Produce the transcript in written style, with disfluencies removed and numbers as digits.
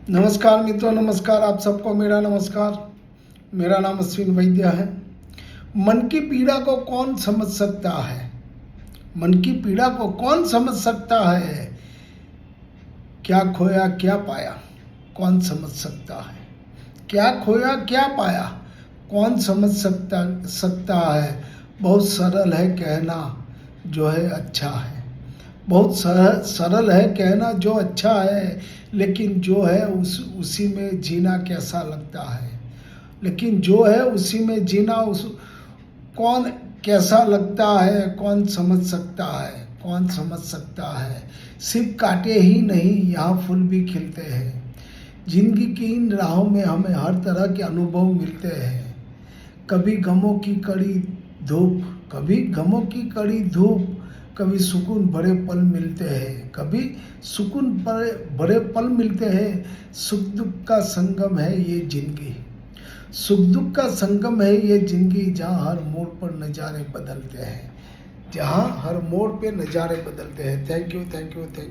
नमस्कार मित्रों, नमस्कार। आप सबको मेरा नमस्कार। मेरा नाम अश्विन वैद्य है। मन की पीड़ा को कौन समझ सकता है? मन की पीड़ा को कौन समझ सकता है? क्या खोया क्या पाया, कौन समझ सकता है? क्या खोया क्या पाया, कौन समझ सकता है? बहुत सरल है कहना जो है अच्छा है। बहुत सरल है कहना जो अच्छा है, लेकिन जो है उसी में जीना कैसा लगता है। लेकिन जो है उसी में जीना उस कौन कैसा लगता है, कौन समझ सकता है? कौन समझ सकता है? सिर्फ कांटे ही नहीं, यहाँ फूल भी खिलते हैं। जिंदगी की इन राहों में हमें हर तरह के अनुभव मिलते हैं। कभी गमों की कड़ी धूप, कभी गमों की कड़ी धूप, कभी सुकून भरे पल मिलते हैं। कभी सुकून भरे पल मिलते हैं। सुख दुख का संगम है ये जिंदगी। सुख दुख का संगम है ये जिंदगी, जहाँ हर मोड़ पर नज़ारे बदलते हैं। जहाँ हर मोड़ पे नज़ारे बदलते हैं। Thank you, thank you, thank you.